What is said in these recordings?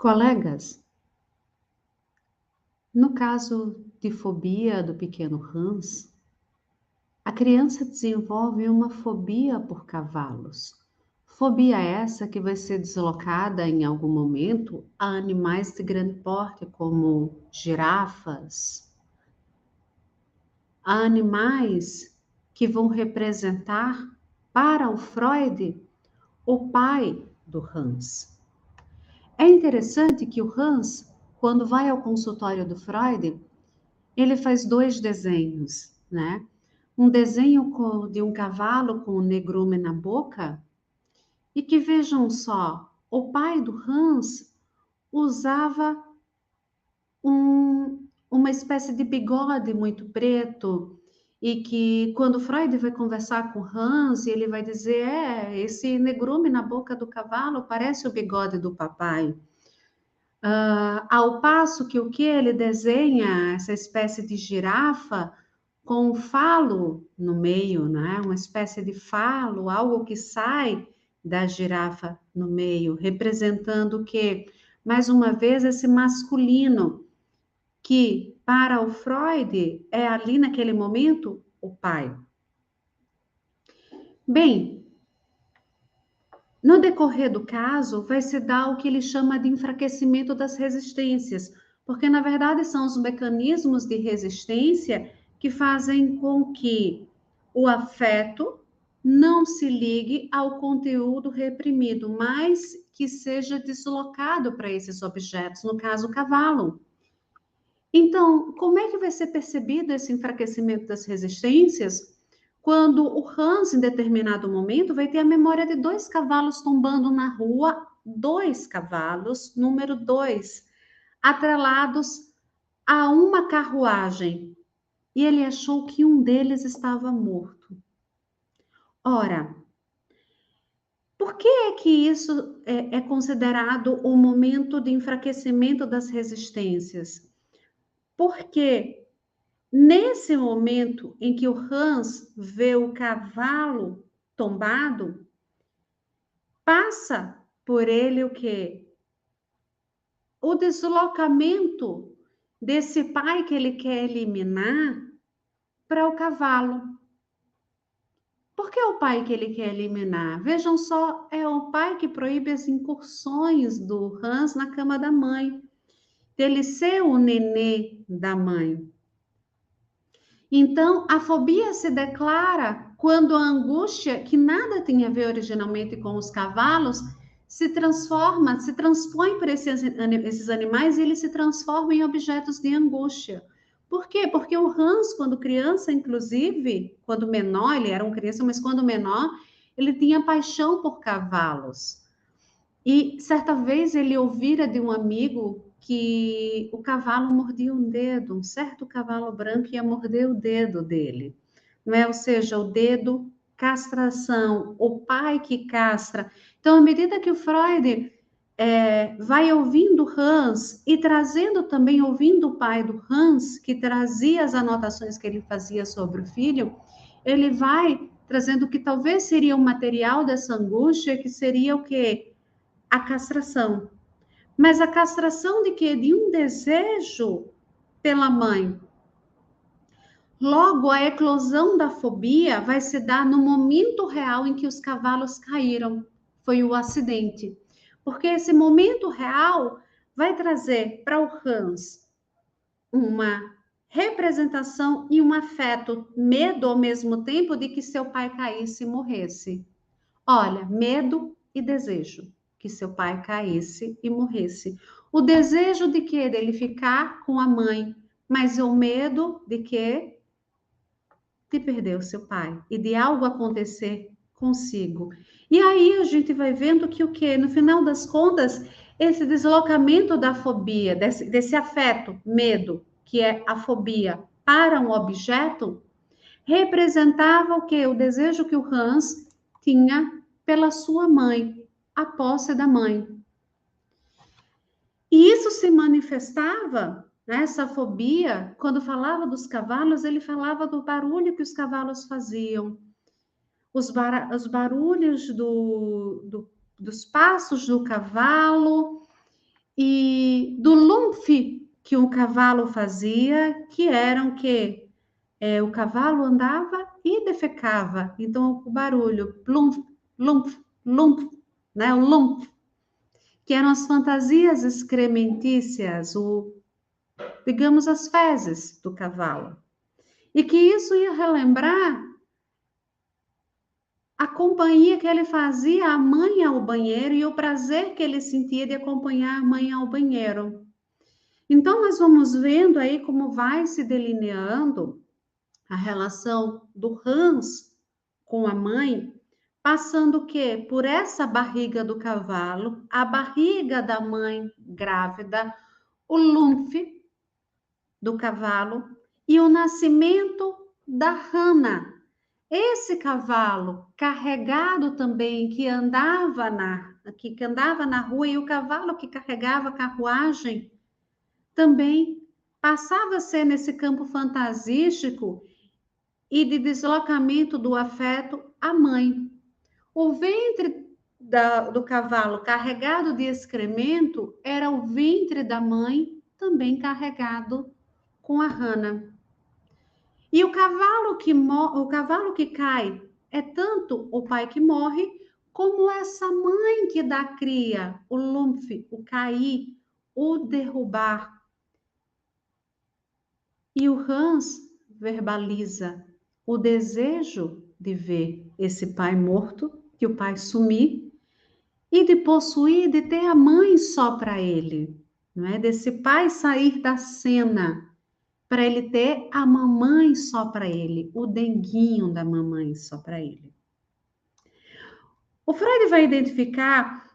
Colegas, no caso de fobia do pequeno Hans, a criança desenvolve uma fobia por cavalos. Fobia essa que vai ser deslocada em algum momento a animais de grande porte, como girafas, a animais que vão representar para o Freud o pai do Hans. É interessante que o Hans, quando vai ao consultório do Freud, ele faz dois desenhos, né? Um desenho de um cavalo com um negrume na boca, e que vejam só, o pai do Hans usava uma espécie de bigode muito preto, e que quando Freud vai conversar com Hans, ele vai dizer, esse negrume na boca do cavalo parece o bigode do papai. Ao passo que o que ele desenha, essa espécie de girafa com um falo no meio, né? Uma espécie de falo, algo que sai da girafa no meio, representando o quê? Mais uma vez, esse masculino, que para o Freud é ali naquele momento o pai. Bem, no decorrer do caso, vai se dar o que ele chama de enfraquecimento das resistências, porque na verdade são os mecanismos de resistência que fazem com que o afeto não se ligue ao conteúdo reprimido, mas que seja deslocado para esses objetos, no caso, o cavalo. Então, como é que vai ser percebido esse enfraquecimento das resistências? Quando o Hans, em determinado momento, vai ter a memória de dois cavalos tombando na rua, dois cavalos, número 2, atrelados a uma carruagem. E ele achou que um deles estava morto. Ora, por que é que isso é considerado o momento de enfraquecimento das resistências? Porque nesse momento em que o Hans vê o cavalo tombado, passa por ele o quê? O deslocamento desse pai que ele quer eliminar para o cavalo. Por que o pai que ele quer eliminar? Vejam só, é o pai que proíbe as incursões do Hans na cama da mãe, dele ser o nenê da mãe. Então, a fobia se declara quando a angústia, que nada tem a ver originalmente com os cavalos, se transforma, se transpõe por esses animais e eles se transformam em objetos de angústia. Por quê? Porque o Hans, quando criança, inclusive, quando menor, ele era uma criança, mas quando menor, ele tinha paixão por cavalos. E certa vez ele ouvira de um amigo que o cavalo mordia um dedo, um certo cavalo branco ia morder o dedo dele, não é? Ou seja, o dedo, castração, o pai que castra. Então, à medida que o Freud vai ouvindo Hans e trazendo também, ouvindo o pai do Hans, que trazia as anotações que ele fazia sobre o filho, ele vai trazendo que talvez seria o material dessa angústia, que seria o quê? A castração. Mas a castração de quê? De um desejo pela mãe. Logo, a eclosão da fobia vai se dar no momento real em que os cavalos caíram. Foi o acidente. Porque esse momento real vai trazer para o Hans uma representação e um afeto, medo ao mesmo tempo de que seu pai caísse e morresse. Olha, medo e desejo que seu pai caísse e morresse. O desejo de quê? Dele ficar com a mãe, mas o medo de quê? De perder o seu pai e de algo acontecer consigo. E aí a gente vai vendo que o quê? No final das contas, esse deslocamento da fobia, desse afeto, medo, que é a fobia, para um objeto, representava o quê? O desejo que o Hans tinha pela sua mãe, a posse da mãe. E isso se manifestava, né, essa fobia, quando falava dos cavalos, ele falava do barulho que os cavalos faziam, os barulhos dos passos do cavalo, e do lumf que um cavalo fazia, que eram que o cavalo andava e defecava. Então, o barulho, plumf, lumf, lumf, né? O lumf, que eram as fantasias excrementícias, digamos, as fezes do cavalo. E que isso ia relembrar a companhia que ele fazia a mãe ao banheiro e o prazer que ele sentia de acompanhar a mãe ao banheiro. Então, nós vamos vendo aí como vai se delineando a relação do Hans com a mãe, passando o quê? Por essa barriga do cavalo, a barriga da mãe grávida, o lumf do cavalo e o nascimento da Hannah. Esse cavalo carregado também que andava na rua e o cavalo que carregava a carruagem também passava a ser nesse campo fantasístico e de deslocamento do afeto à mãe. O ventre do cavalo carregado de excremento era o ventre da mãe também carregado com a rana. E o cavalo que cai é tanto o pai que morre, como essa mãe que dá cria, o lumf, o cair, o derrubar. E o Hans verbaliza o desejo de ver esse pai morto, que o pai sumir, e de possuir, de ter a mãe só para ele, não é? Desse pai sair da cena para ele ter a mamãe só para ele, o denguinho da mamãe só para ele. O Freud vai identificar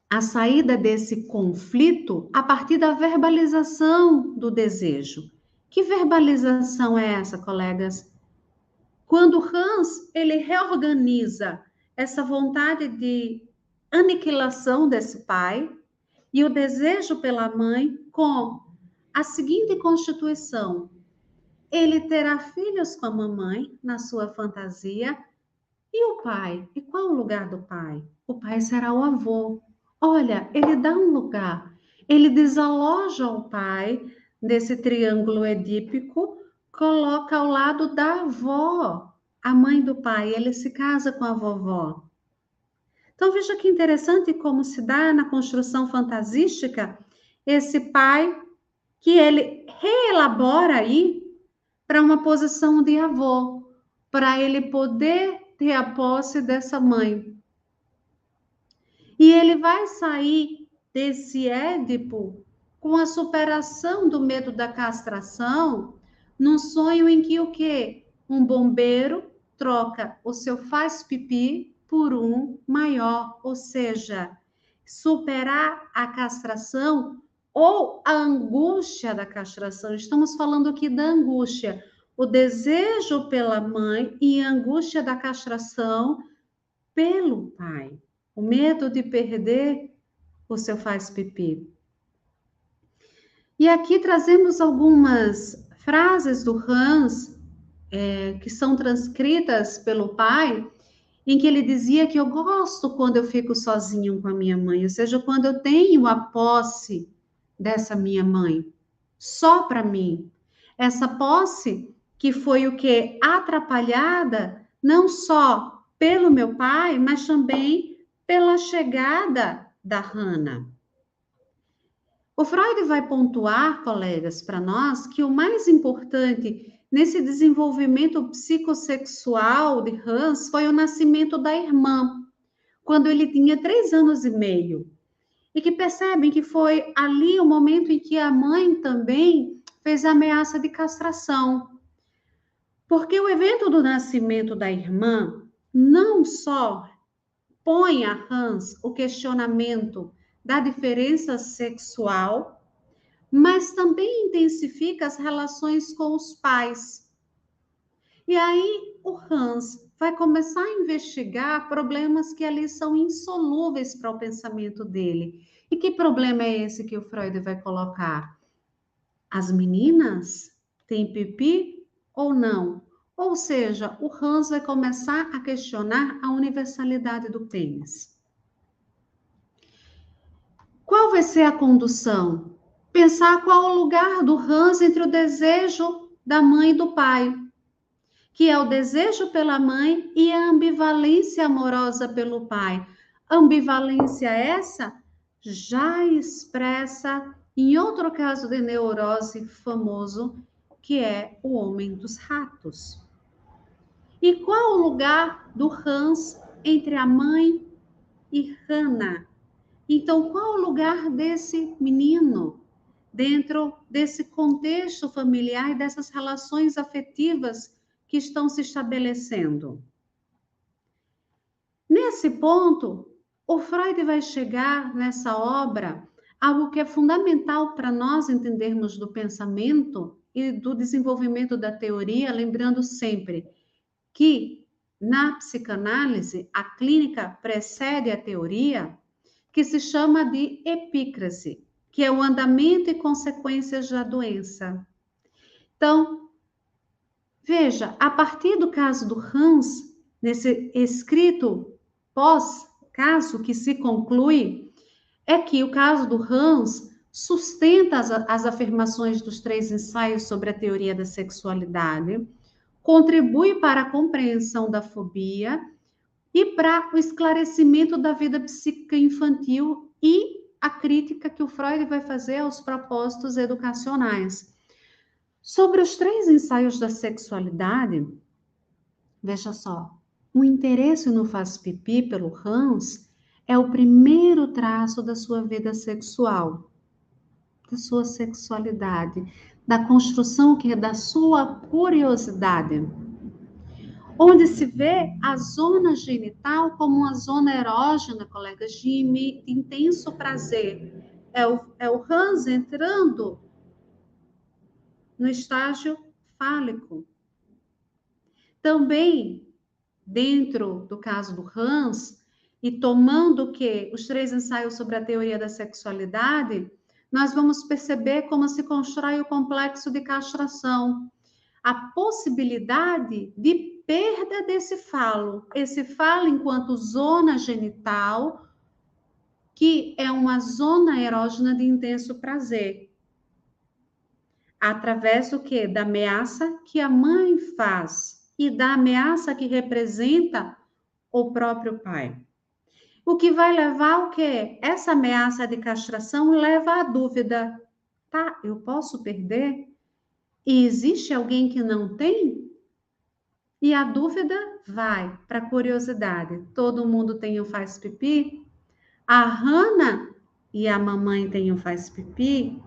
a saída desse conflito a partir da verbalização do desejo. Que verbalização é essa, colegas? Quando Hans ele reorganiza essa vontade de aniquilação desse pai e o desejo pela mãe com a seguinte constituição: ele terá filhos com a mamãe na sua fantasia. E o pai? E qual o lugar do pai? O pai será o avô. Olha, ele dá um lugar. Ele desaloja o pai desse triângulo edípico, coloca ao lado da avó, a mãe do pai. Ele se casa com a vovó. Então veja que interessante como se dá na construção fantasística esse pai que ele reelabora aí para uma posição de avô, para ele poder ter a posse dessa mãe. E ele vai sair desse Édipo com a superação do medo da castração, num sonho em que o quê? Um bombeiro troca o seu faz pipi por um maior, ou seja, superar a castração ou a angústia da castração. Estamos falando aqui da angústia, o desejo pela mãe e a angústia da castração pelo pai. O medo de perder o seu faz pipi. E aqui trazemos algumas frases do Hans, que são transcritas pelo pai, em que ele dizia que eu gosto quando eu fico sozinho com a minha mãe, ou seja, quando eu tenho a posse dessa minha mãe, só para mim. Essa posse que foi o que? Atrapalhada, não só pelo meu pai, mas também pela chegada da Hannah. O Freud vai pontuar, colegas, para nós, que o mais importante nesse desenvolvimento psicossexual de Hans foi o nascimento da irmã, quando ele tinha 3 anos e meio. E que percebem que foi ali o momento em que a mãe também fez a ameaça de castração. Porque o evento do nascimento da irmã não só põe a Hans o questionamento da diferença sexual, mas também intensifica as relações com os pais. E aí o Hans vai começar a investigar problemas que ali são insolúveis para o pensamento dele. E que problema é esse que o Freud vai colocar? As meninas têm pipi ou não? Ou seja, o Hans vai começar a questionar a universalidade do pênis. Qual vai ser a condução? Pensar qual o lugar do Hans entre o desejo da mãe e do pai, que é o desejo pela mãe e a ambivalência amorosa pelo pai. Ambivalência essa já expressa em outro caso de neurose famoso, que é o homem dos ratos. E qual o lugar do Hans entre a mãe e Hannah? Então, qual o lugar desse menino dentro desse contexto familiar e dessas relações afetivas que estão se estabelecendo? Nesse ponto, o Freud vai chegar nessa obra algo que é fundamental para nós entendermos do pensamento e do desenvolvimento da teoria, lembrando sempre que na psicanálise a clínica precede a teoria, que se chama de epícrase, que é o andamento e consequências da doença. Então, veja, a partir do caso do Hans, nesse escrito pós-caso que se conclui, é que o caso do Hans sustenta as afirmações dos 3 ensaios sobre a teoria da sexualidade, contribui para a compreensão da fobia e para o esclarecimento da vida psíquica infantil e a crítica que o Freud vai fazer aos propósitos educacionais. Sobre os 3 ensaios da sexualidade, veja só, o interesse no faz pipi pelo Hans é o primeiro traço da sua vida sexual, da sua sexualidade, da construção que é da sua curiosidade, onde se vê a zona genital como uma zona erógena, colegas, de intenso prazer. É o Hans entrando no estágio fálico. Também, dentro do caso do Hans, e tomando que os 3 ensaios sobre a teoria da sexualidade, nós vamos perceber como se constrói o complexo de castração. A possibilidade de perda desse falo. Esse falo enquanto zona genital, que é uma zona erógena de intenso prazer. Através do quê? Da ameaça que a mãe faz e da ameaça que representa o próprio pai. O que vai levar ao quê? Essa ameaça de castração leva à dúvida. Tá, eu posso perder? E existe alguém que não tem? E a dúvida vai para a curiosidade. Todo mundo tem um faz pipi? A Hannah e a mamãe têm um faz pipi?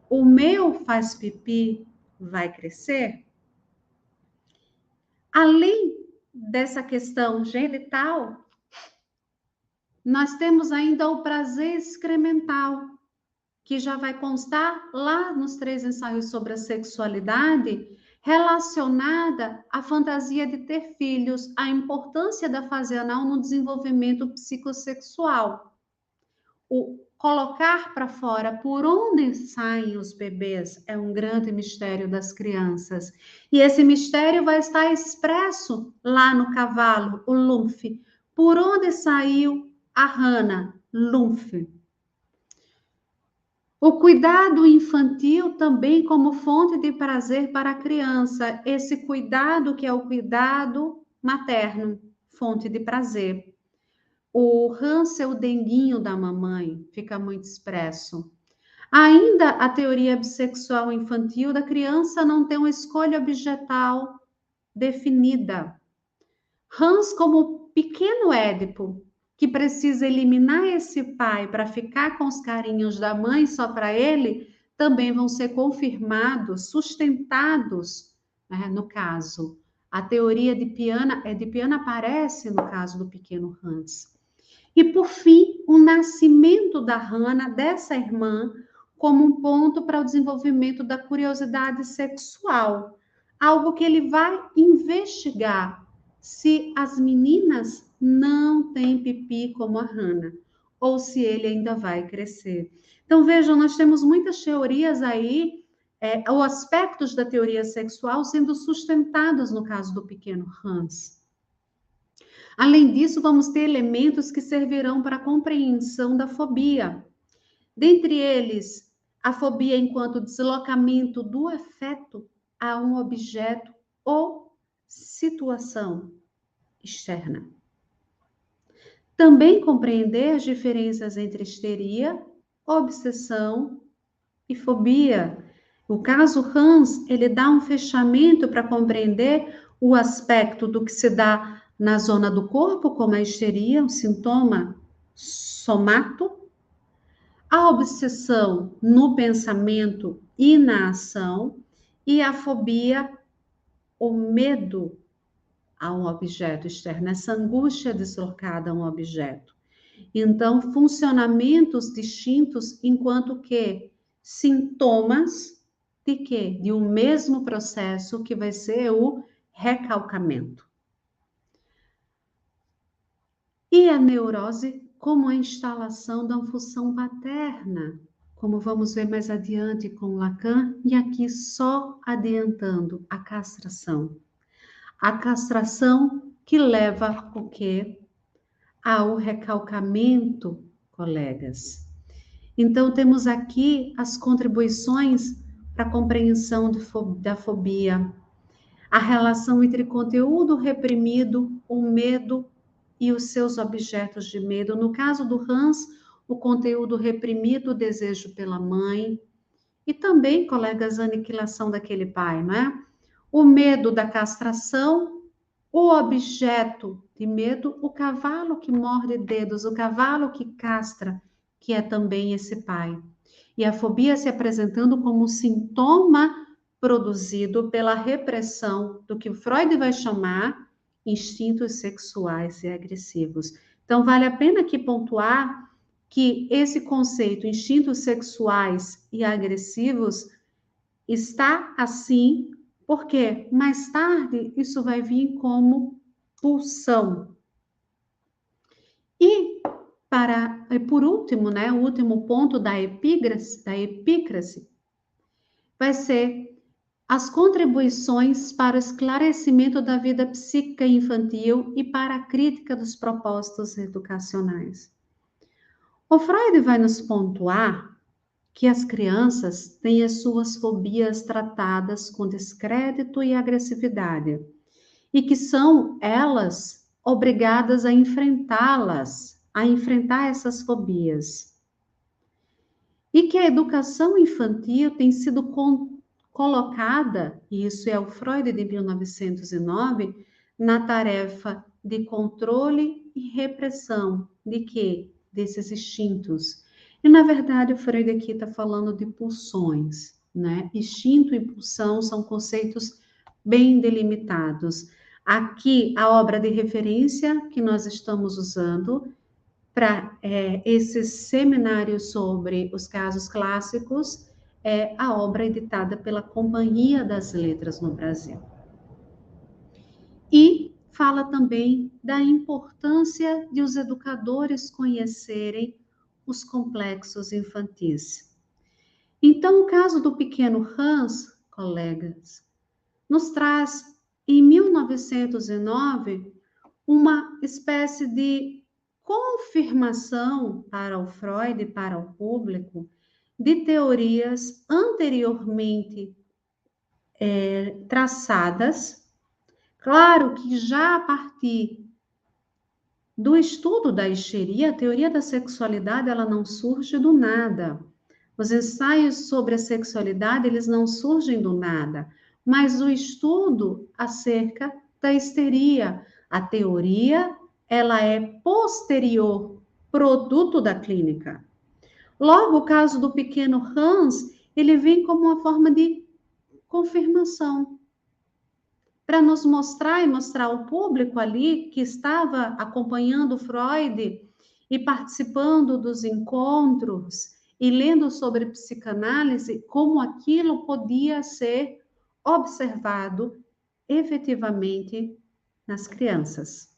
O meu faz pipi vai crescer? Além dessa questão genital, nós temos ainda o prazer excremental, que já vai constar lá nos 3 ensaios sobre a sexualidade, relacionada à fantasia de ter filhos, à importância da fase anal no desenvolvimento psicossexual. O colocar para fora por onde saem os bebês é um grande mistério das crianças. E esse mistério vai estar expresso lá no cavalo, o Lumph. Por onde saiu a Hannah? Lumph. O cuidado infantil também como fonte de prazer para a criança. Esse cuidado que é o cuidado materno, fonte de prazer. O Hansel denguinho da mamãe fica muito expresso. Ainda a teoria bissexual infantil da criança não tem uma escolha objetal definida. Hans como pequeno Édipo, que precisa eliminar esse pai para ficar com os carinhos da mãe só para ele, também vão ser confirmados, sustentados, né, no caso. A teoria de Piana aparece no caso do pequeno Hans. E, por fim, o nascimento da Hannah, dessa irmã, como um ponto para o desenvolvimento da curiosidade sexual. Algo que ele vai investigar se as meninas não têm pipi como a Hannah, ou se ele ainda vai crescer. Então, vejam, nós temos muitas teorias aí, ou aspectos da teoria sexual sendo sustentados no caso do pequeno Hans. Além disso, vamos ter elementos que servirão para a compreensão da fobia. Dentre eles, a fobia enquanto deslocamento do afeto a um objeto ou situação externa. Também compreender as diferenças entre histeria, obsessão e fobia. O caso Hans, ele dá um fechamento para compreender o aspecto do que se dá na zona do corpo, como a histeria, um sintoma somato, a obsessão no pensamento e na ação, e a fobia, o medo a um objeto externo, essa angústia deslocada a um objeto. Então, funcionamentos distintos, enquanto que sintomas de quê? De um mesmo processo que vai ser o recalcamento. E a neurose como a instalação da função paterna, como vamos ver mais adiante com Lacan, e aqui só adiantando a castração. A castração que leva o quê? Ao recalcamento, colegas. Então, temos aqui as contribuições para a compreensão da fobia, a relação entre conteúdo reprimido, o medo e os seus objetos de medo. No caso do Hans, o conteúdo reprimido, o desejo pela mãe, e também, colegas, a aniquilação daquele pai, não é? O medo da castração, o objeto de medo, o cavalo que morde dedos, o cavalo que castra, que é também esse pai. E a fobia se apresentando como um sintoma produzido pela repressão do que Freud vai chamar instintos sexuais e agressivos. Então, vale a pena aqui pontuar que esse conceito, instintos sexuais e agressivos, está assim, porque mais tarde isso vai vir como pulsão. E por último, né, o último ponto da epícrase vai ser as contribuições para o esclarecimento da vida psíquica infantil e para a crítica dos propósitos educacionais. O Freud vai nos pontuar que as crianças têm as suas fobias tratadas com descrédito e agressividade, e que são elas obrigadas a enfrentá-las, a enfrentar essas fobias. E que a educação infantil tem sido colocada, e isso é o Freud de 1909, na tarefa de controle e repressão de quê? Desses instintos. E, na verdade, o Freud aqui está falando de pulsões, né? Instinto e pulsão são conceitos bem delimitados. Aqui, a obra de referência que nós estamos usando para esse seminário sobre os casos clássicos é a obra editada pela Companhia das Letras no Brasil. E fala também da importância de os educadores conhecerem os complexos infantis. Então, o caso do pequeno Hans, colegas, nos traz, em 1909, uma espécie de confirmação para o Freud e para o público de teorias anteriormente traçadas. Claro que já a partir do estudo da histeria, a teoria da sexualidade, ela não surge do nada. Os ensaios sobre a sexualidade, eles não surgem do nada, mas o estudo acerca da histeria, a teoria, ela é posterior, produto da clínica. Logo, o caso do pequeno Hans, ele vem como uma forma de confirmação, para nos mostrar e mostrar ao público ali que estava acompanhando Freud e participando dos encontros e lendo sobre psicanálise, como aquilo podia ser observado efetivamente nas crianças.